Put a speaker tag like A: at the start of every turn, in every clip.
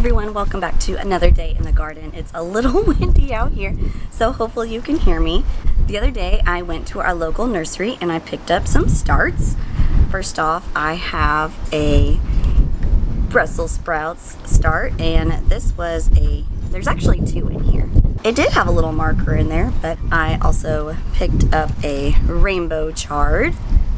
A: everyone, welcome back to another day in the garden. It's a little windy out here, so hopefully you can hear me. The other day I went to our local nursery and I picked up some starts. First off, I have a Brussels sprouts start, and this was there's actually two in here. It did have a little marker in there, but I also picked up a rainbow chard.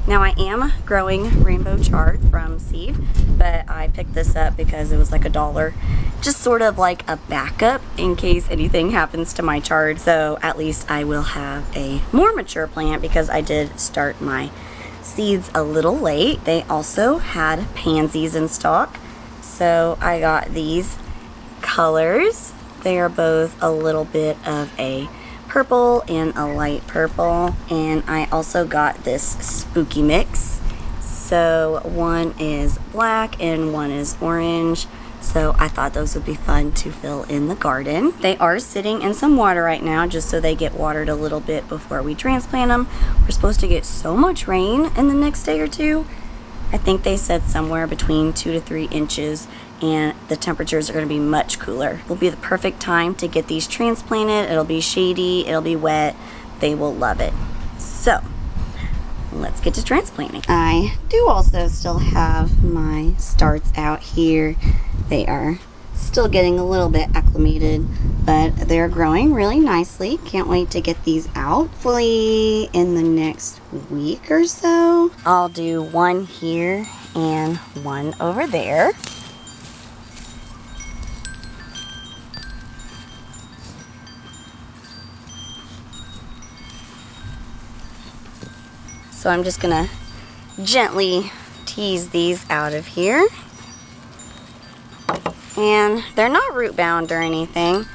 A: Now I am growing rainbow chard from seed, but I picked this up because it was like $1, just sort of like a backup in case anything happens to my chard. So at least I will have a more mature plant because I did start my seeds a little late. They also had pansies in stock, so I got these colors. They are both a little bit of a purple and a light purple, and I also got this spooky mix. So one is black and one is orange, so I thought those would be fun to fill in the garden. They are sitting in some water right now just so they get watered a little bit before we transplant them. We're supposed to get so much rain in the next day or two. I think they said somewhere between 2 to 3 inches, and the temperatures are going to be much cooler. Will be the perfect time to get these transplanted. It'll be shady, it'll be wet, they will love it. So let's get to transplanting. I do also still have my starts out here. They are still getting a little bit acclimated, but they're growing really nicely. Can't wait to get these out. Hopefully in the next week or so. I'll do one here and one over there. So I'm just gonna gently tease these out of here. And they're not root bound or anything.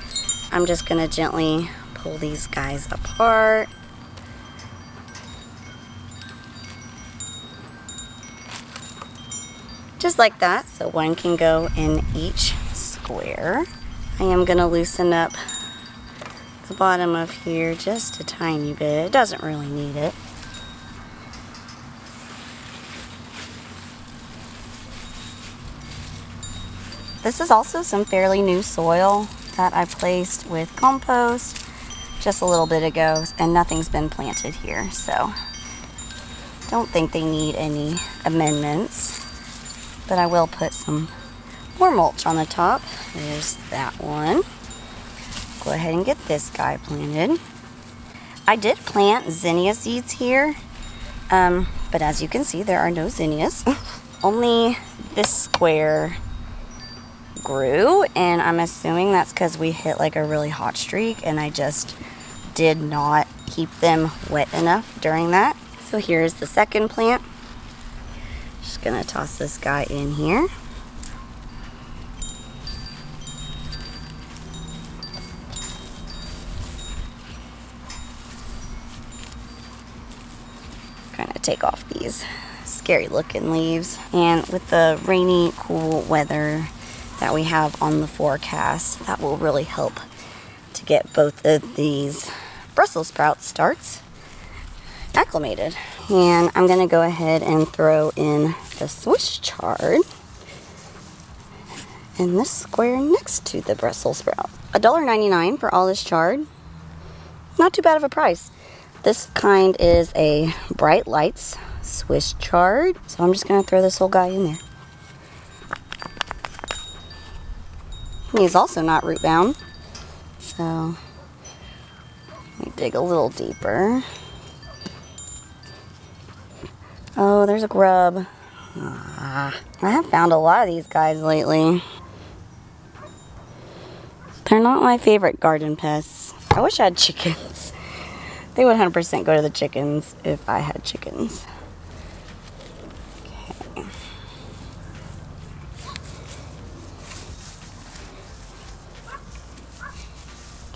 A: I'm just gonna gently pull these guys apart. Just like that, so one can go in each square. I am gonna loosen up the bottom of here just a tiny bit. It doesn't really need it. This is also some fairly new soil that I placed with compost just a little bit ago, and nothing's been planted here, so don't think they need any amendments. But I will put some more mulch on the top. There's that one. Go ahead and get this guy planted. I did plant zinnia seeds here, but as you can see, there are no zinnias. Only this square grew, and I'm assuming that's because we hit like a really hot streak and I just did not keep them wet enough during that. So here's the second plant. Just gonna toss this guy in here. Kind of take off these scary looking leaves, and with the rainy, cool weather that we have on the forecast, that will really help to get both of these Brussels sprout starts acclimated. And I'm gonna go ahead and throw in the Swiss chard in this square next to the Brussels sprout. $1.99 for all this chard. Not too bad of a price. This kind is a Bright Lights Swiss chard, so I'm just gonna throw this whole guy in there. He's also not root bound, so let me dig a little deeper. Oh, there's a grub. I have found a lot of these guys lately. They're not my favorite garden pests. I wish I had chickens. They would 100% go to the chickens if I had chickens.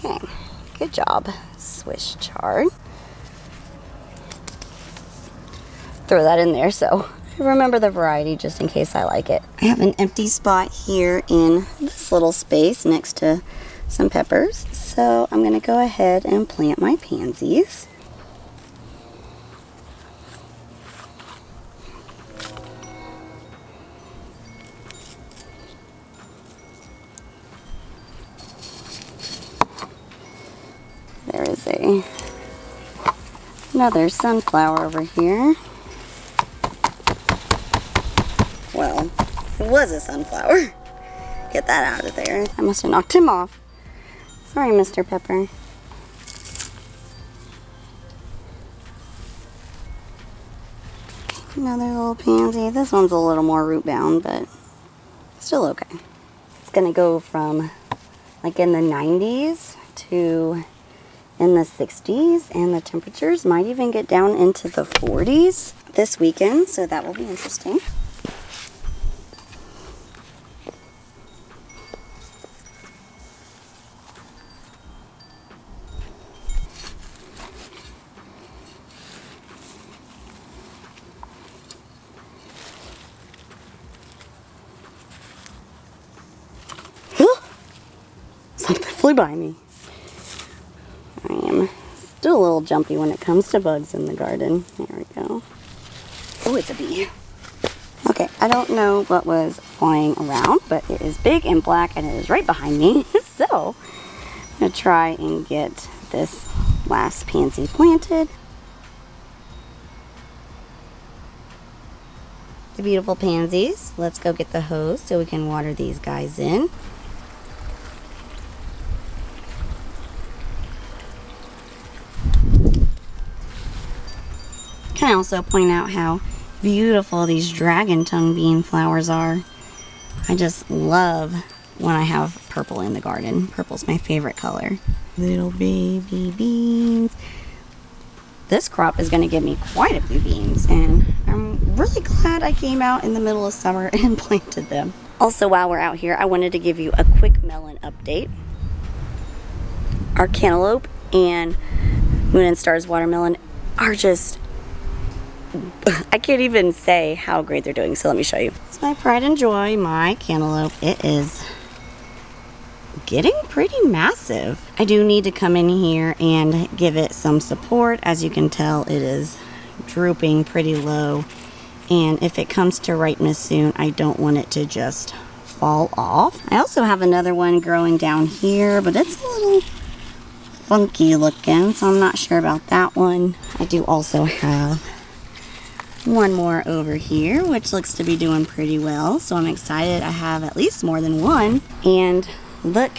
A: Okay, good job, Swiss chard. Throw that in there so I remember the variety just in case I like it. I have an empty spot here in this little space next to some peppers, so I'm gonna go ahead and plant my pansies. see. Another sunflower over here. Well, it was a sunflower. Get that out of there. I must have knocked him off. Sorry, Mr. Pepper. Another little pansy. This one's a little more root bound, but still okay. It's gonna go from like in the 90s to in the 60s, and the temperatures might even get down into the 40s this weekend, so that will be interesting. Something flew by me. I am still a little jumpy when it comes to bugs in the garden. There we go. Oh, it's a bee. Okay, I don't know what was flying around, but it is big and black and it is right behind me. So, I'm going to try and get this last pansy planted. The beautiful pansies. Let's go get the hose so we can water these guys in. Can I also point out how beautiful these dragon tongue bean flowers are. I just love when I have purple in the garden. Purple's my favorite color. Little baby beans. This crop is going to give me quite a few beans, and I'm really glad I came out in the middle of summer and planted them. Also, while we're out here, I wanted to give you a quick melon update. Our cantaloupe and Moon and Stars watermelon are just, I can't even say how great they're doing, so let me show you. It's my pride and joy, my cantaloupe. It is getting pretty massive. I do need to come in here and give it some support. As you can tell, it is drooping pretty low, and if it comes to ripeness soon, I don't want it to just fall off. I also have another one growing down here, but it's a little funky looking, so I'm not sure about that one. I do also have one more over here, which looks to be doing pretty well, so I'm excited. I have at least more than one. And look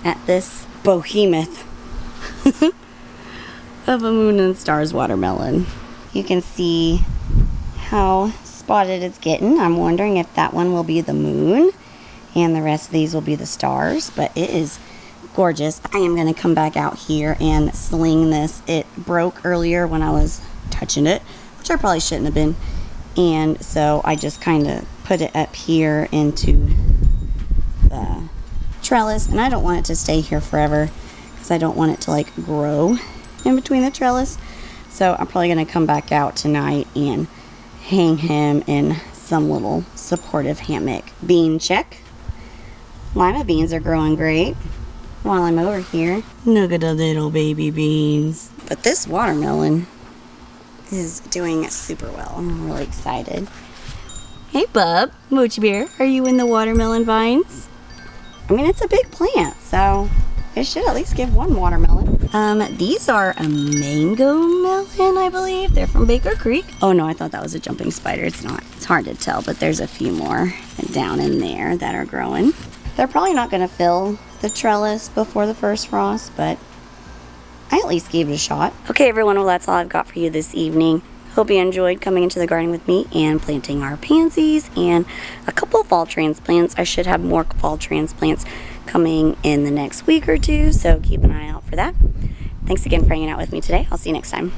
A: at this behemoth of a Moon and Stars watermelon. You can see how spotted it's getting. I'm wondering if that one will be the moon and the rest of these will be the stars, but it is gorgeous. I am going to come back out here and sling this. It broke earlier when I was touching it, which I probably shouldn't have been, and so I just kind of put it up here into the trellis, and I don't want it to stay here forever because I don't want it to like grow in between the trellis. So I'm probably going to come back out tonight and hang him in some little supportive hammock. Bean check. Lima beans are growing great while I'm over here. Look at the little baby beans. But this watermelon is doing super well. I'm really excited. Hey bub, Mooch Bear, are you in the watermelon vines? I mean, it's a big plant, so it should at least give one watermelon. These are a mango melon, I believe. They're from Baker Creek. Oh no, I thought that was a jumping spider. It's not. It's hard to tell, but there's a few more down in there that are growing. They're probably not going to fill the trellis before the first frost, but I at least gave it a shot. Okay, everyone, well, that's all I've got for you this evening. Hope you enjoyed coming into the garden with me and planting our pansies and a couple of fall transplants. I should have more fall transplants coming in the next week or two, so keep an eye out for that. Thanks again for hanging out with me today. I'll see you next time.